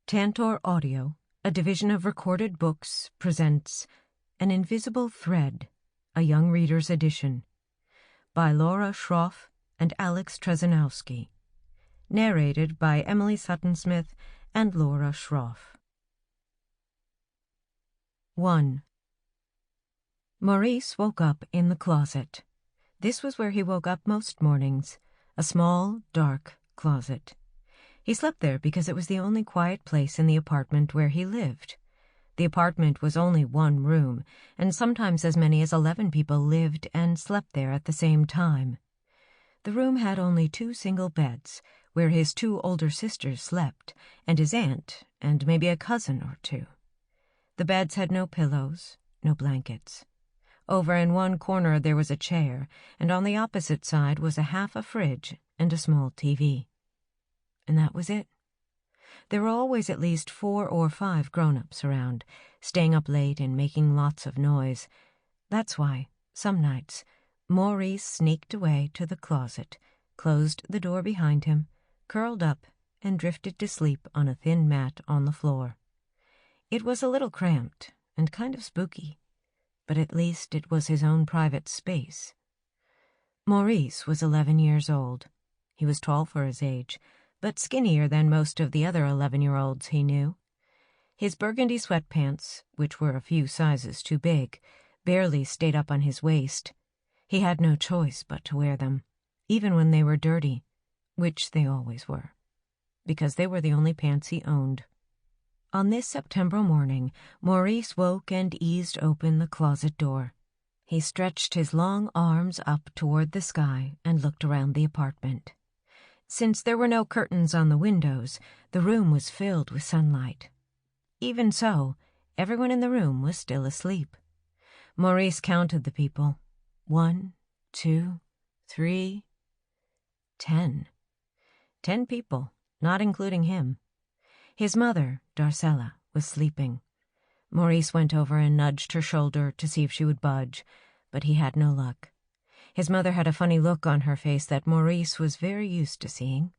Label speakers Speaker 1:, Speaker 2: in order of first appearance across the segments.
Speaker 1: Tantor Audio, a division of Recorded Books, presents An Invisible Thread, a Young Reader's Edition, by Laura Schroff and Alex Tresniowski. Narrated by Emily Sutton-Smith and Laura Schroff. 1. Maurice woke up in the closet. This was where he woke up most mornings, a small, dark closet. He slept there because it was the only quiet place in the apartment where he lived. The apartment was only one room, and sometimes as many as 11 people lived and slept there at the same time. The room had only 2 single beds, where his 2 older sisters slept, and his aunt, and maybe a cousin or 2. The beds had no pillows, no blankets. Over in one corner there was a chair, and on the opposite side was half a fridge and a small TV. And that was it. There were always at least 4 or 5 grown-ups around, staying up late and making lots of noise. That's why, some nights, Maurice sneaked away to the closet, closed the door behind him, curled up, and drifted to sleep on a thin mat on the floor. It was a little cramped and kind of spooky, but at least it was his own private space. Maurice was 11 years old. He was tall for his age, but skinnier than most of the other 11-year-olds he knew. His burgundy sweatpants, which were a few sizes too big, barely stayed up on his waist. He had no choice but to wear them, even when they were dirty, which they always were, because they were the only pants he owned. On this September morning, Maurice woke and eased open the closet door. He stretched his long arms up toward the sky and looked around the apartment. Since there were no curtains on the windows, the room was filled with sunlight. Even so, everyone in the room was still asleep. Maurice counted the people. 1, 2, 3, 10. 10 people, not including him. His mother, Darcella, was sleeping. Maurice went over and nudged her shoulder to see if she would budge, but he had no luck. His mother had a funny look on her face that Maurice was very used to seeing.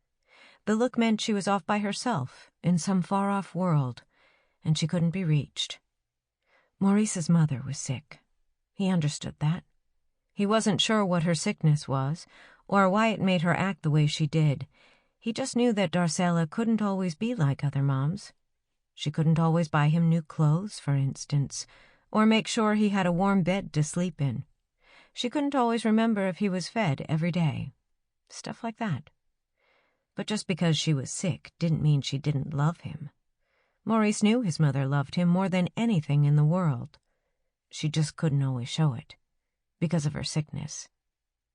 Speaker 1: The look meant she was off by herself, in some far-off world, and she couldn't be reached. Maurice's mother was sick. He understood that. He wasn't sure what her sickness was, or why it made her act the way she did. He just knew that Darcella couldn't always be like other moms. She couldn't always buy him new clothes, for instance, or make sure he had a warm bed to sleep in. She couldn't always remember if he was fed every day. Stuff like that. But just because she was sick didn't mean she didn't love him. Maurice knew his mother loved him more than anything in the world. She just couldn't always show it, because of her sickness.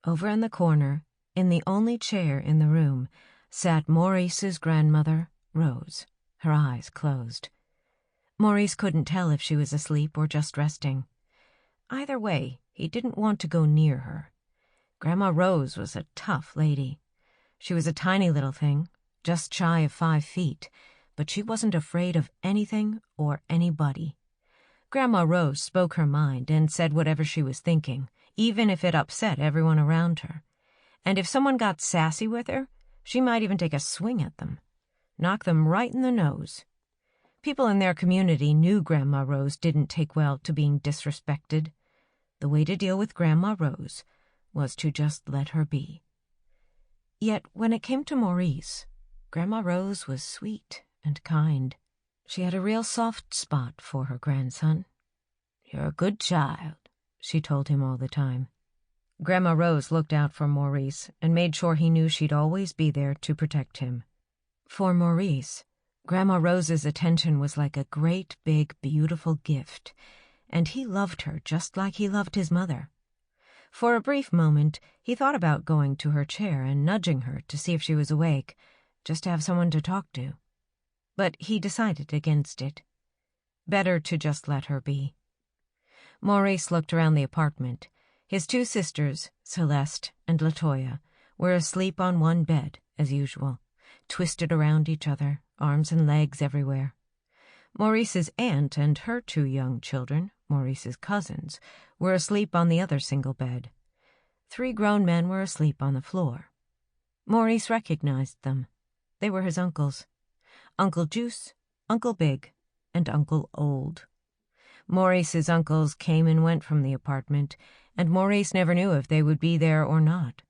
Speaker 1: Over in the corner, in the only chair in the room, sat Maurice's grandmother, Rose, her eyes closed. Maurice couldn't tell if she was asleep or just resting. Either way, he didn't want to go near her. Grandma Rose was a tough lady. She was a tiny little thing, just shy of 5 feet, but she wasn't afraid of anything or anybody. Grandma Rose spoke her mind and said whatever she was thinking, even if it upset everyone around her. And if someone got sassy with her, she might even take a swing at them, knock them right in the nose. People in their community knew Grandma Rose didn't take well to being disrespected. The way to deal with Grandma Rose was to just let her be. Yet when it came to Maurice, Grandma Rose was sweet and kind. She had a real soft spot for her grandson. "You're a good child," she told him all the time. Grandma Rose looked out for Maurice and made sure he knew she'd always be there to protect him. For Maurice, Grandma Rose's attention was like a great, big, beautiful gift, and he loved her just like he loved his mother. For a brief moment, he thought about going to her chair and nudging her to see if she was awake, just to have someone to talk to. But he decided against it. Better to just let her be. Maurice looked around the apartment. His 2 sisters, Celeste and Latoya, were asleep on one bed, as usual, twisted around each other, arms and legs everywhere. Maurice's aunt and her 2 young children, Maurice's cousins, were asleep on the other single bed. 3 grown men were asleep on the floor. Maurice recognized them. They were his uncles. Uncle Juice, Uncle Big and Uncle Old. Maurice's uncles came and went from the apartment, and Maurice never knew if they would be there or not.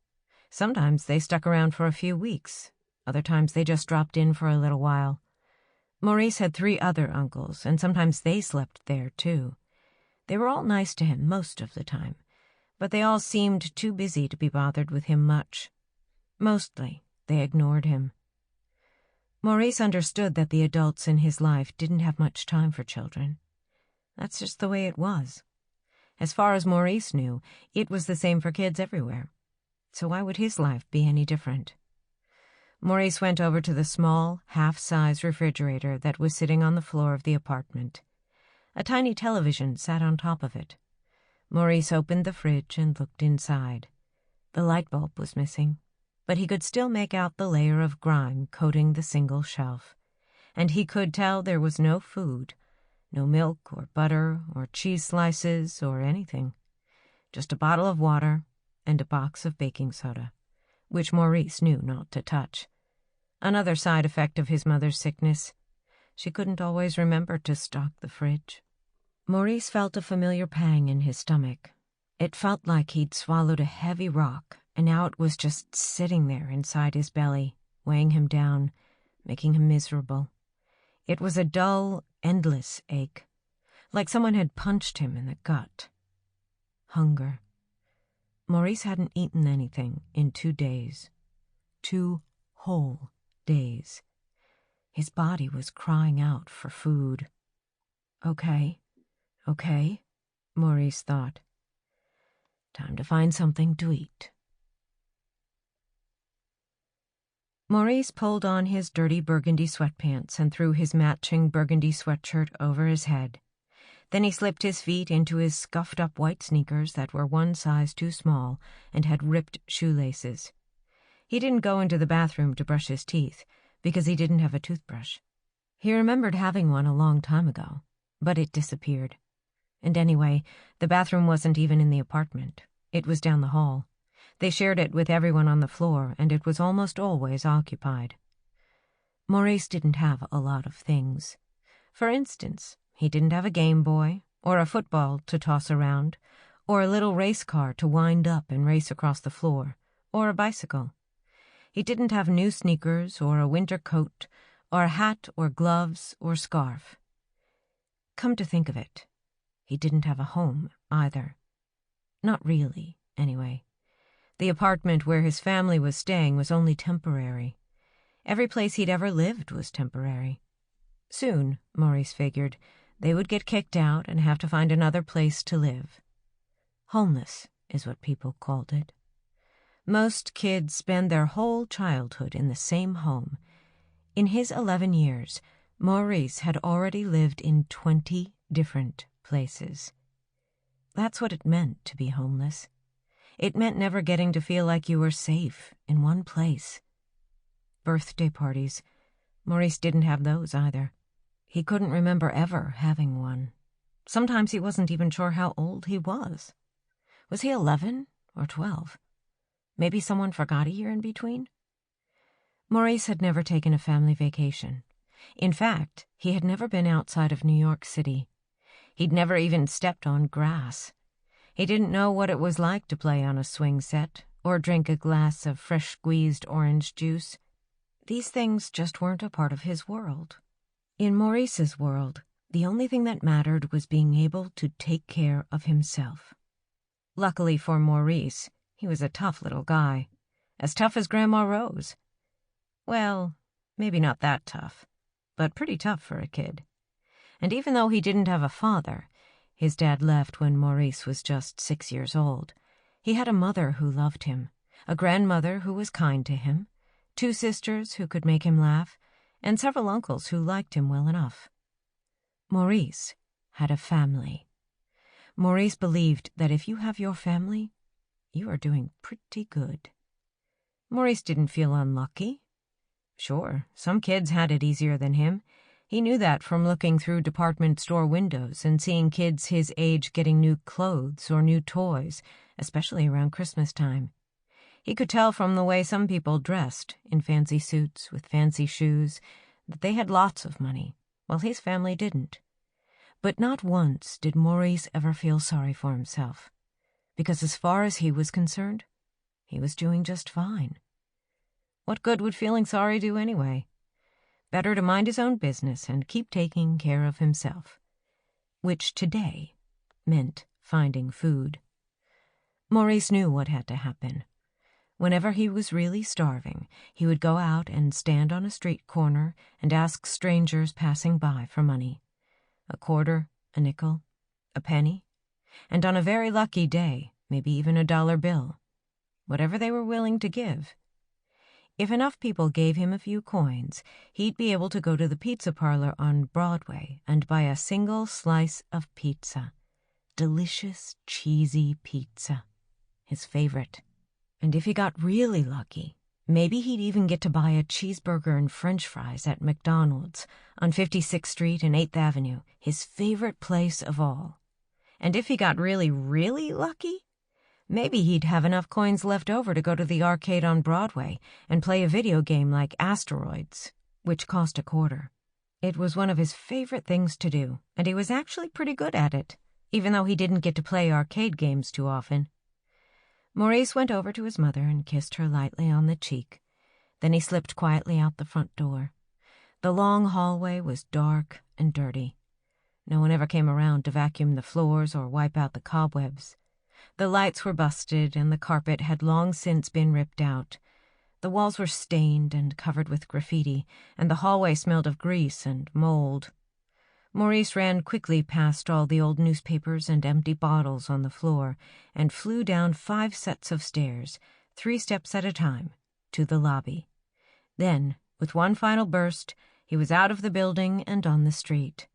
Speaker 1: Sometimes they stuck around for a few weeks. Other times they just dropped in for a little while. Maurice had 3 other uncles, and sometimes they slept there, too. They were all nice to him most of the time, but they all seemed too busy to be bothered with him much. Mostly, they ignored him. Maurice understood that the adults in his life didn't have much time for children. That's just the way it was. As far as Maurice knew, it was the same for kids everywhere. So why would his life be any different? Maurice went over to the small, half-size refrigerator that was sitting on the floor of the apartment. A tiny television sat on top of it. Maurice opened the fridge and looked inside. The light bulb was missing, but he could still make out the layer of grime coating the single shelf. And he could tell there was no food, no milk or butter or cheese slices or anything. Just a bottle of water and a box of baking soda, which Maurice knew not to touch. Another side effect of his mother's sickness. She couldn't always remember to stock the fridge. Maurice felt a familiar pang in his stomach. It felt like he'd swallowed a heavy rock, and now it was just sitting there inside his belly, weighing him down, making him miserable. It was a dull, endless ache, like someone had punched him in the gut. Hunger. Maurice hadn't eaten anything in 2 days. 2 whole days. His body was crying out for food. Okay, Maurice thought. Time to find something to eat. Maurice pulled on his dirty burgundy sweatpants and threw his matching burgundy sweatshirt over his head. Then he slipped his feet into his scuffed-up white sneakers that were 1 size too small and had ripped shoelaces. He didn't go into the bathroom to brush his teeth because he didn't have a toothbrush. He remembered having one a long time ago, but it disappeared. And anyway, the bathroom wasn't even in the apartment. It was down the hall. They shared it with everyone on the floor, and it was almost always occupied. Maurice didn't have a lot of things. For instance, he didn't have a Game Boy, or a football to toss around, or a little race car to wind up and race across the floor, or a bicycle. He didn't have new sneakers, or a winter coat, or a hat, or gloves, or scarf. Come to think of it, he didn't have a home either. Not really, anyway. The apartment where his family was staying was only temporary. Every place he'd ever lived was temporary. Soon, Maurice figured, they would get kicked out and have to find another place to live. Homeless is what people called it. Most kids spend their whole childhood in the same home. In his 11 years, Maurice had already lived in 20 different places. That's what it meant to be homeless. It meant never getting to feel like you were safe in one place. Birthday parties. Maurice didn't have those either. He couldn't remember ever having one. Sometimes he wasn't even sure how old he was. Was he 11 or 12? Maybe someone forgot a year in between? Maurice had never taken a family vacation. In fact, he had never been outside of New York City. He'd never even stepped on grass. He didn't know what it was like to play on a swing set or drink a glass of fresh-squeezed orange juice. These things just weren't a part of his world. In Maurice's world, the only thing that mattered was being able to take care of himself. Luckily for Maurice, he was a tough little guy. As tough as Grandma Rose. Well, maybe not that tough, but pretty tough for a kid. And even though he didn't have a father, his dad left when Maurice was just 6 years old, he had a mother who loved him, a grandmother who was kind to him, 2 sisters who could make him laugh, and several uncles who liked him well enough. Maurice had a family. Maurice believed that if you have your family, you are doing pretty good. Maurice didn't feel unlucky. Sure, some kids had it easier than him. He knew that from looking through department store windows and seeing kids his age getting new clothes or new toys, especially around Christmas time. He could tell from the way some people dressed, in fancy suits with fancy shoes, that they had lots of money, while his family didn't. But not once did Maurice ever feel sorry for himself, because as far as he was concerned, he was doing just fine. What good would feeling sorry do anyway? Better to mind his own business and keep taking care of himself, which today meant finding food. Maurice knew what had to happen. Whenever he was really starving, he would go out and stand on a street corner and ask strangers passing by for money. A quarter, a nickel, a penny, and on a very lucky day, maybe even a dollar bill. Whatever they were willing to give. If enough people gave him a few coins, he'd be able to go to the pizza parlor on Broadway and buy a single slice of pizza. Delicious, cheesy pizza. His favorite. And if he got really lucky, maybe he'd even get to buy a cheeseburger and french fries at McDonald's on 56th Street and 8th Avenue, his favorite place of all. And if he got really, really lucky, maybe he'd have enough coins left over to go to the arcade on Broadway and play a video game like Asteroids, which cost a quarter. It was one of his favorite things to do, and he was actually pretty good at it, even though he didn't get to play arcade games too often. Maurice went over to his mother and kissed her lightly on the cheek. Then he slipped quietly out the front door. The long hallway was dark and dirty. No one ever came around to vacuum the floors or wipe out the cobwebs. The lights were busted and the carpet had long since been ripped out. The walls were stained and covered with graffiti, and the hallway smelled of grease and mold. Maurice ran quickly past all the old newspapers and empty bottles on the floor and flew down 5 sets of stairs, 3 steps at a time, to the lobby. Then, with one final burst, he was out of the building and on the street.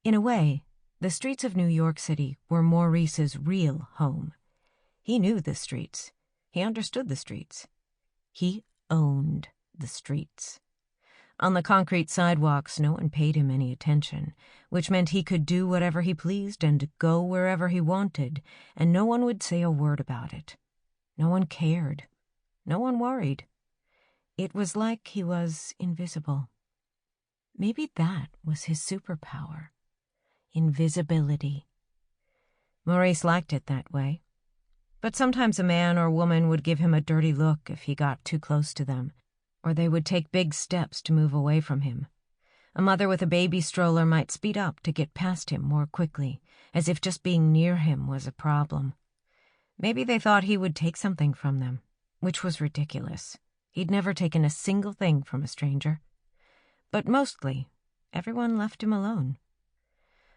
Speaker 1: In a way, the streets of New York City were Maurice's real home. He knew the streets. He understood the streets. He owned the streets. On the concrete sidewalks, no one paid him any attention, which meant he could do whatever he pleased and go wherever he wanted, and no one would say a word about it. No one cared. No one worried. It was like he was invisible. Maybe that was his superpower. Invisibility. Maurice liked it that way. But sometimes a man or woman would give him a dirty look if he got too close to them, or they would take big steps to move away from him. A mother with a baby stroller might speed up to get past him more quickly, as if just being near him was a problem. Maybe they thought he would take something from them, which was ridiculous. He'd never taken a single thing from a stranger. But mostly, everyone left him alone.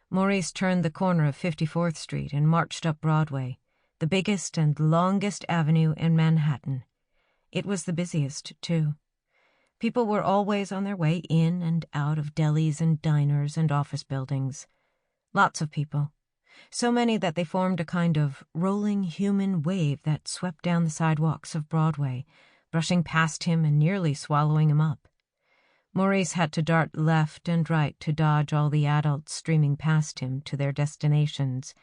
Speaker 1: Maurice turned the corner of 54th Street and marched up Broadway, the biggest and longest avenue in Manhattan. It was the busiest, too. People were always on their way in and out of delis and diners and office buildings. Lots of people. So many that they formed a kind of rolling human wave that swept down the sidewalks of Broadway, brushing past him and nearly swallowing him up. Maurice had to dart left and right to dodge all the adults streaming past him to their destinations.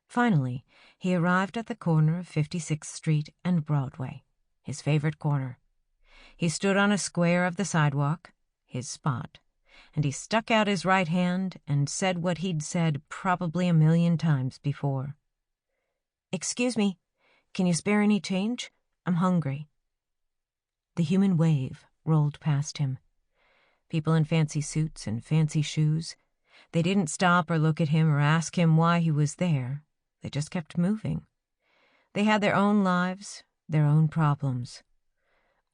Speaker 1: Finally, he arrived at the corner of 56th Street and Broadway, his favorite corner. He stood on a square of the sidewalk, his spot, and he stuck out his right hand and said what he'd said probably 1,000,000 times before. "Excuse me, can you spare any change? I'm hungry." The human wave rolled past him. People in fancy suits and fancy shoes. They didn't stop or look at him or ask him why he was there. They just kept moving. They had their own lives, their own problems.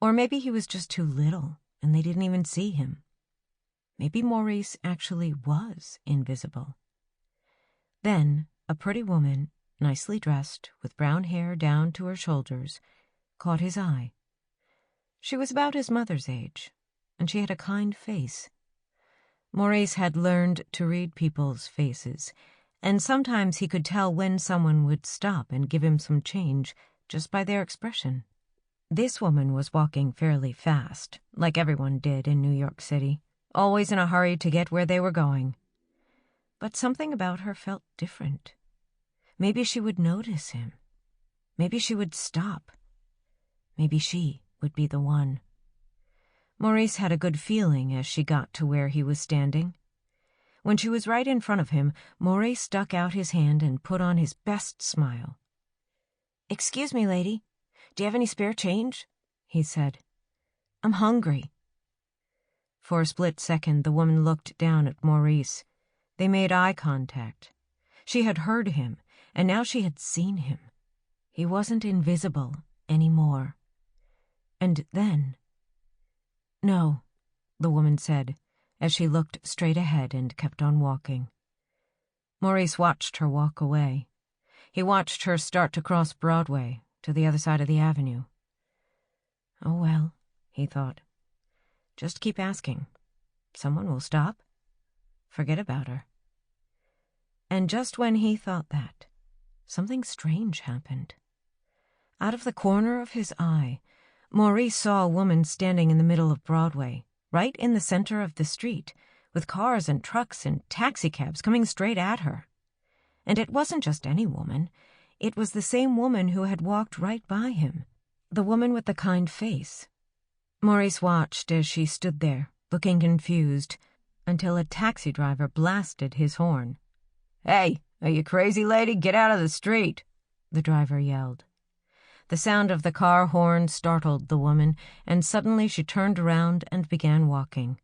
Speaker 1: Or maybe he was just too little, and they didn't even see him. Maybe Maurice actually was invisible. Then a pretty woman, nicely dressed, with brown hair down to her shoulders, caught his eye. She was about his mother's age, and she had a kind face. Maurice had learned to read people's faces, and sometimes he could tell when someone would stop and give him some change just by their expression. This woman was walking fairly fast, like everyone did in New York City, always in a hurry to get where they were going. But something about her felt different. Maybe she would notice him. Maybe she would stop. Maybe she would be the one. Maurice had a good feeling as she got to where he was standing. When she was right in front of him, Maurice stuck out his hand and put on his best smile. "Excuse me, lady. Do you have any spare change?" he said. "I'm hungry." For a split second, the woman looked down at Maurice. They made eye contact. She had heard him, and now she had seen him. He wasn't invisible anymore. And then... "No," the woman said, as she looked straight ahead and kept on walking. Maurice watched her walk away. He watched her start to cross Broadway, to the other side of the avenue. "Oh well," he thought. "Just keep asking. Someone will stop. Forget about her." And just when he thought that, something strange happened. Out of the corner of his eye, Maurice saw a woman standing in the middle of Broadway, right in the center of the street, with cars and trucks and taxicabs coming straight at her. And it wasn't just any woman. It was the same woman who had walked right by him, the woman with the kind face. Maurice watched as she stood there, looking confused, until a taxi driver blasted his horn. "Hey, are you crazy, lady? Get out of the street," the driver yelled. The sound of the car horn startled the woman, and suddenly she turned around and began walking.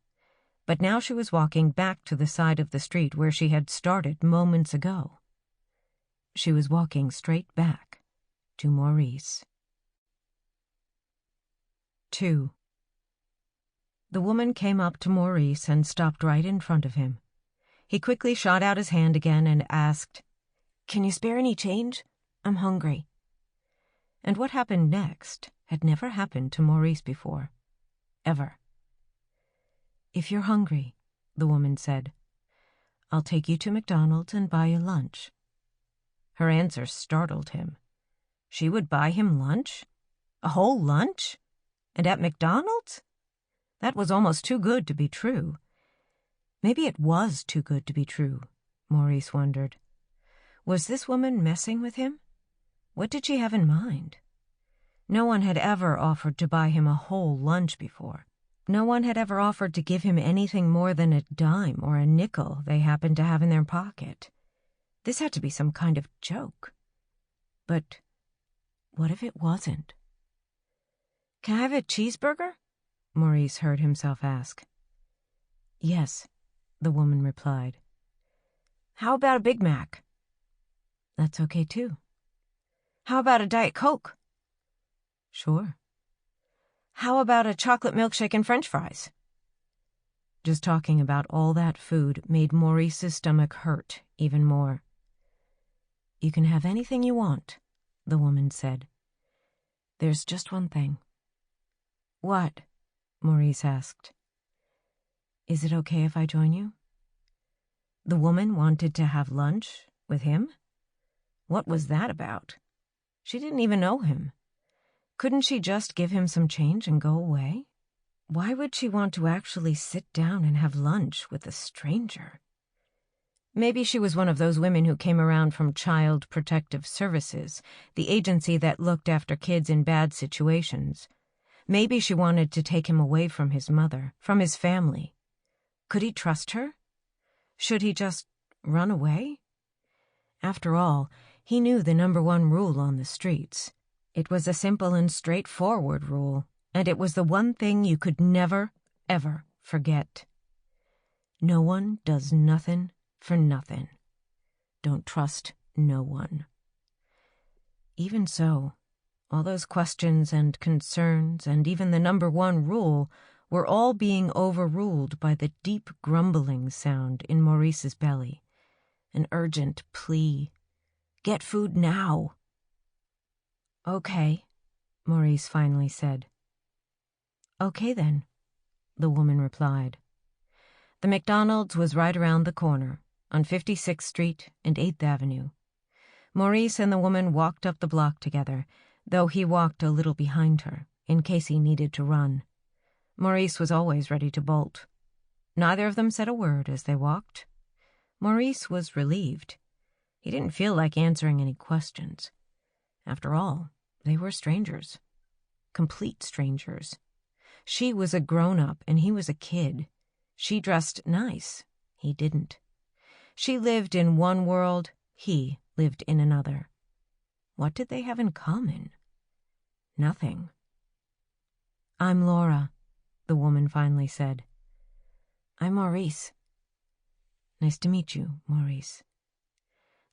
Speaker 1: But now she was walking back to the side of the street where she had started moments ago. She was walking straight back to Maurice. 2. The woman came up to Maurice and stopped right in front of him. He quickly shot out his hand again and asked, "Can you spare any change? I'm hungry." And what happened next had never happened to Maurice before. Ever. "If you're hungry," the woman said, "I'll take you to McDonald's and buy you lunch." Her answer startled him. She would buy him lunch? A whole lunch? And at McDonald's? That was almost too good to be true. Maybe it was too good to be true, Maurice wondered. Was this woman messing with him? What did she have in mind? No one had ever offered to buy him a whole lunch before. No one had ever offered to give him anything more than a dime or a nickel they happened to have in their pocket. This had to be some kind of joke. But what if it wasn't? "Can I have a cheeseburger?" Maurice heard himself ask. "Yes," the woman replied. "How about a Big Mac?" "That's okay, too." "How about a Diet Coke?" "Sure." "How about a chocolate milkshake and French fries?" Just talking about all that food made Maurice's stomach hurt even more. "You can have anything you want," the woman said. "There's just one thing." "What?" Maurice asked. "Is it okay if I join you?" The woman wanted to have lunch with him? What was that about? She didn't even know him. Couldn't she just give him some change and go away? Why would she want to actually sit down and have lunch with a stranger? Maybe she was one of those women who came around from Child Protective Services, the agency that looked after kids in bad situations. Maybe she wanted to take him away from his mother, from his family. Could he trust her? Should he just run away? After all, he knew the #1 rule on the streets. It was a simple and straightforward rule, and it was the one thing you could never, ever forget. No one does nothing for nothing. Don't trust no one. Even so, all those questions and concerns and even the #1 rule were all being overruled by the deep grumbling sound in Maurice's belly. An urgent plea. Get food now. "Okay," Maurice finally said. "Okay then," the woman replied. The McDonald's was right around the corner, on 56th Street and 8th Avenue. Maurice and the woman walked up the block together, though he walked a little behind her, in case he needed to run. Maurice was always ready to bolt. Neither of them said a word as they walked. Maurice was relieved. He didn't feel like answering any questions. After all, they were strangers. Complete strangers. She was a grown-up and he was a kid. She dressed nice. He didn't. She lived in one world, he lived in another. What did they have in common? Nothing. "I'm Laura," the woman finally said. "I'm Maurice." "Nice to meet you, Maurice."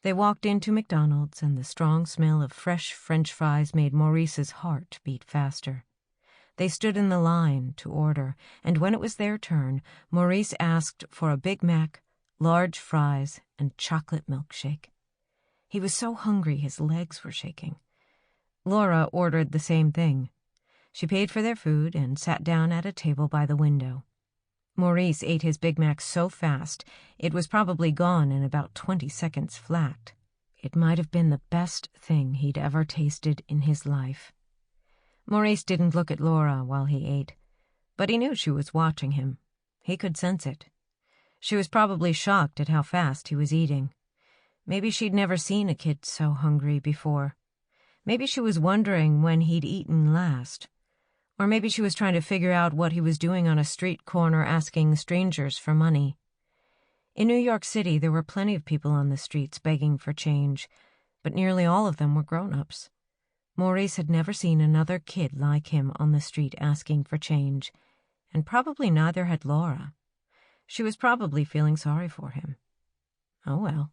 Speaker 1: They walked into McDonald's, and the strong smell of fresh French fries made Maurice's heart beat faster. They stood in the line to order, and when it was their turn, Maurice asked for a Big Mac, large fries, and chocolate milkshake. He was so hungry his legs were shaking. Laura ordered the same thing. She paid for their food and sat down at a table by the window. Maurice ate his Big Mac so fast it was probably gone in about 20 seconds flat. It might have been the best thing he'd ever tasted in his life. Maurice didn't look at Laura while he ate, but he knew she was watching him. He could sense it. She was probably shocked at how fast he was eating. Maybe she'd never seen a kid so hungry before. Maybe she was wondering when he'd eaten last. Or maybe she was trying to figure out what he was doing on a street corner asking strangers for money. In New York City, there were plenty of people on the streets begging for change, but nearly all of them were grown-ups. Maurice had never seen another kid like him on the street asking for change, and probably neither had Laura. She was probably feeling sorry for him. Oh well,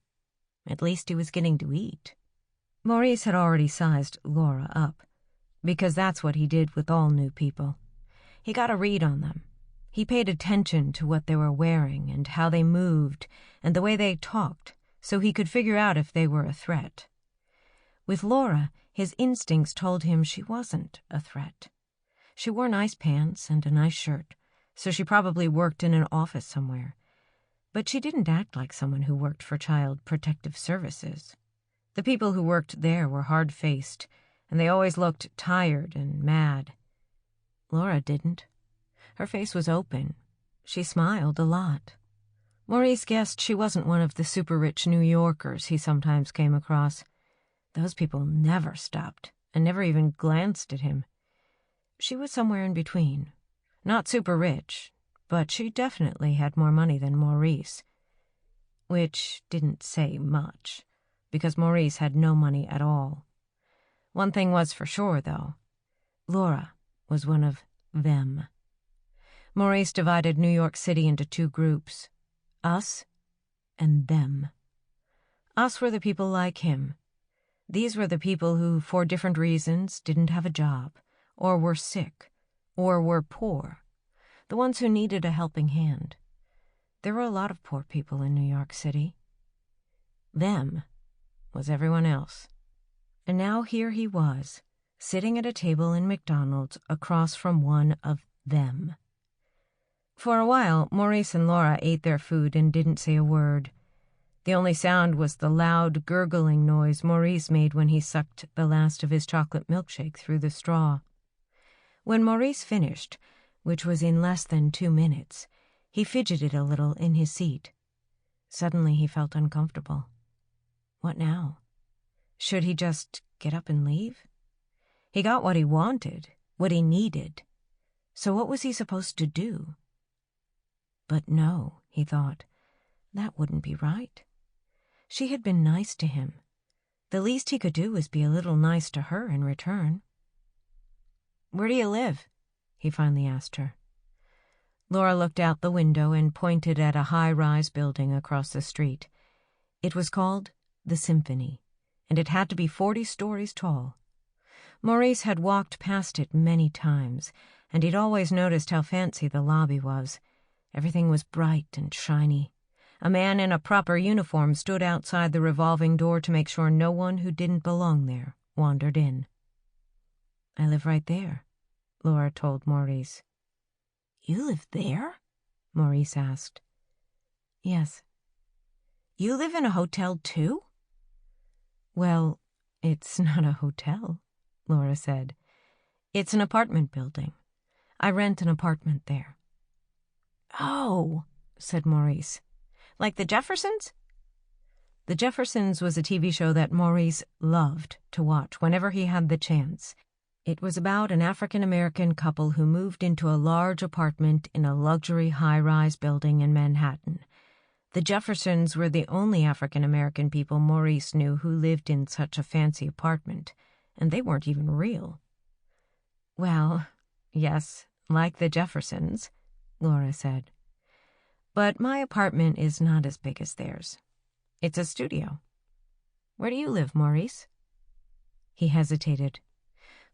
Speaker 1: at least he was getting to eat. Maurice had already sized Laura up, because that's what he did with all new people. He got a read on them. He paid attention to what they were wearing and how they moved and the way they talked, so he could figure out if they were a threat. With Laura, his instincts told him she wasn't a threat. She wore nice pants and a nice shirt, so she probably worked in an office somewhere. But she didn't act like someone who worked for Child Protective Services. The people who worked there were hard-faced, and they always looked tired and mad. Laura didn't. Her face was open. She smiled a lot. Maurice guessed she wasn't one of the super-rich New Yorkers he sometimes came across. Those people never stopped and never even glanced at him. She was somewhere in between. Not super rich, but she definitely had more money than Maurice. Which didn't say much, because Maurice had no money at all. One thing was for sure, though. Laura was one of them. Maurice divided New York City into two groups, us and them. Us were the people like him. These were the people who, for different reasons, didn't have a job, or were sick, or were poor, the ones who needed a helping hand. There were a lot of poor people in New York City. Them was everyone else. And now here he was, sitting at a table in McDonald's across from one of them. For a while, Maurice and Laura ate their food and didn't say a word. The only sound was the loud, gurgling noise Maurice made when he sucked the last of his chocolate milkshake through the straw. When Maurice finished, which was in less than 2 minutes, he fidgeted a little in his seat. Suddenly he felt uncomfortable. What now? Should he just get up and leave? He got what he wanted, what he needed. So what was he supposed to do? But no, he thought, that wouldn't be right. She had been nice to him. The least he could do was be a little nice to her in return. "Where do you live?" he finally asked her. Laura looked out the window and pointed at a high-rise building across the street. It was called the Symphony, and it had to be 40 stories tall. Maurice had walked past it many times, and he'd always noticed how fancy the lobby was. Everything was bright and shiny. A man in a proper uniform stood outside the revolving door to make sure no one who didn't belong there wandered in. "I live right there," Laura told Maurice. "You live there?" Maurice asked. "Yes." "You live in a hotel, too?" "Well, it's not a hotel," Laura said. "It's an apartment building. I rent an apartment there." "Oh," said Maurice. "Like the Jeffersons?" The Jeffersons was a TV show that Maurice loved to watch whenever he had the chance. It was about an African-American couple who moved into a large apartment in a luxury high-rise building in Manhattan. The Jeffersons were the only African-American people Maurice knew who lived in such a fancy apartment, and they weren't even real. "Well, yes, like the Jeffersons," Laura said. "But my apartment is not as big as theirs. It's a studio. Where do you live, Maurice?" He hesitated.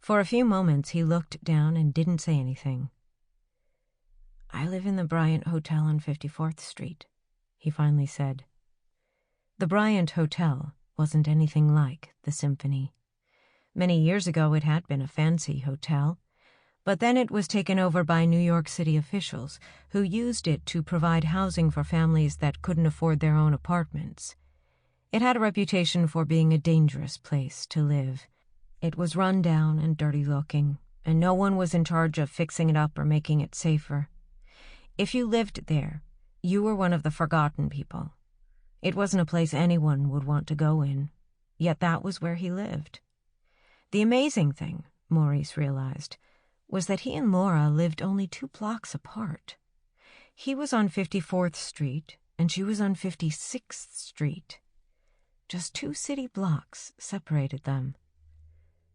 Speaker 1: For a few moments he looked down and didn't say anything. "I live in the Bryant Hotel on 54th Street, he finally said. The Bryant Hotel wasn't anything like the Symphony. Many years ago it had been a fancy hotel, but then it was taken over by New York City officials who used it to provide housing for families that couldn't afford their own apartments. It had a reputation for being a dangerous place to live. It was run down and dirty-looking, and no one was in charge of fixing it up or making it safer. If you lived there, you were one of the forgotten people. It wasn't a place anyone would want to go in, yet that was where he lived. The amazing thing, Maurice realized, was that he and Laura lived only 2 blocks apart. He was on 54th Street, and she was on 56th Street. Just 2 city blocks separated them.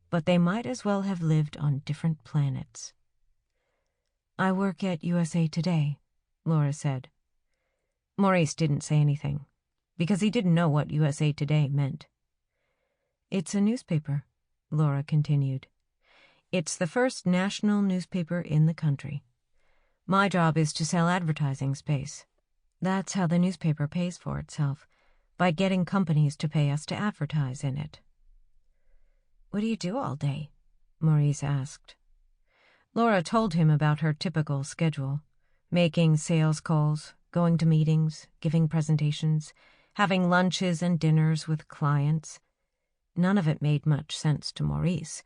Speaker 1: But they might as well have lived on different planets. "I work at USA Today," Laura said. Maurice didn't say anything, because he didn't know what USA Today meant. "It's a newspaper," Laura continued. "It's the first national newspaper in the country. My job is to sell advertising space. That's how the newspaper pays for itself, by getting companies to pay us to advertise in it." "What do you do all day?" Maurice asked. Laura told him about her typical schedule, making sales calls, going to meetings, giving presentations, having lunches and dinners with clients. None of it made much sense to Maurice,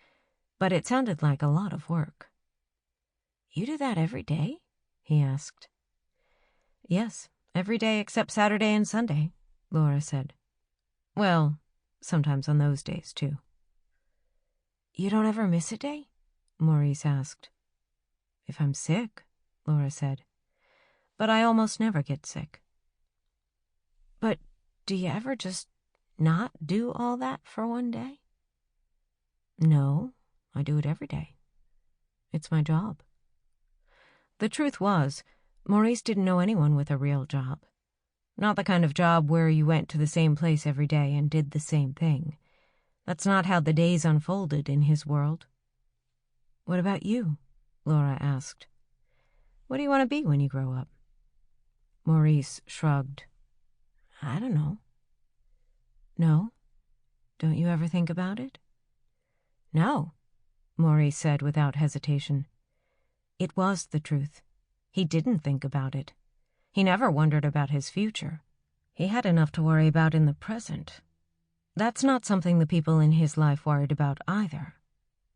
Speaker 1: but it sounded like a lot of work. "You do that every day?" he asked. "Yes, every day except Saturday and Sunday," Laura said. "Well, sometimes on those days, too." "You don't ever miss a day?" Maurice asked. "If I'm sick," Laura said. "But I almost never get sick." "But do you ever just not do all that for one day?" "No, I do it every day. It's my job." The truth was, Maurice didn't know anyone with a real job. Not the kind of job where you went to the same place every day and did the same thing. That's not how the days unfolded in his world. "What about you?" Laura asked. "What do you want to be when you grow up?" Maurice shrugged. "I don't know." "No? Don't you ever think about it?" "No," Maurice said without hesitation. It was the truth. He didn't think about it. He never wondered about his future. He had enough to worry about in the present. That's not something the people in his life worried about either.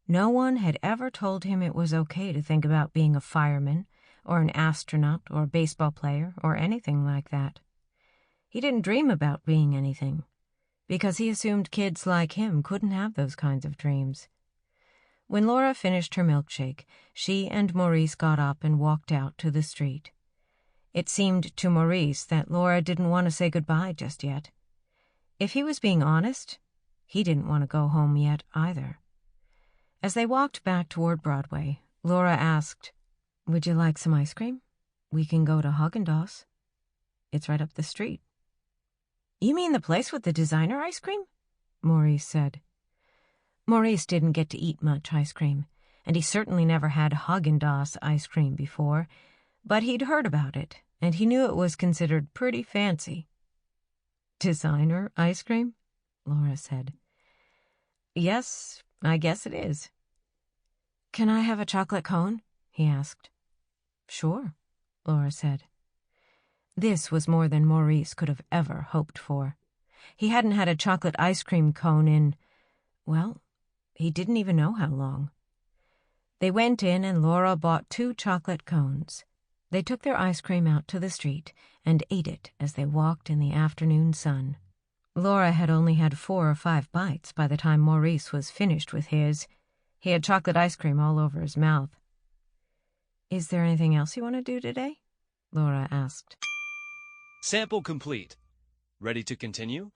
Speaker 1: No one had ever told him it was okay to think about being a fireman, or an astronaut, or a baseball player, or anything like that. He didn't dream about being anything, because he assumed kids like him couldn't have those kinds of dreams. When Laura finished her milkshake, she and Maurice got up and walked out to the street. It seemed to Maurice that Laura didn't want to say goodbye just yet. If he was being honest, he didn't want to go home yet either. As they walked back toward Broadway, Laura asked, "Would you like some ice cream? We can go to Haagen-Dazs. It's right up the street." "You mean the place with the designer ice cream?" Maurice said. Maurice didn't get to eat much ice cream, and he certainly never had Haagen-Dazs ice cream before, but he'd heard about it, and he knew it was considered pretty fancy. "Designer ice cream?" Laura said. "Yes, I guess it is." "Can I have a chocolate cone?" he asked. "Sure," Laura said. This was more than Maurice could have ever hoped for. He hadn't had a chocolate ice cream cone in, well, he didn't even know how long. They went in and Laura bought 2 chocolate cones. They took their ice cream out to the street and ate it as they walked in the afternoon sun. Laura had only had 4 or 5 bites by the time Maurice was finished with his. He had chocolate ice cream all over his mouth. "Is there anything else you want to do today?" Laura asked.
Speaker 2: Sample complete. Ready to continue?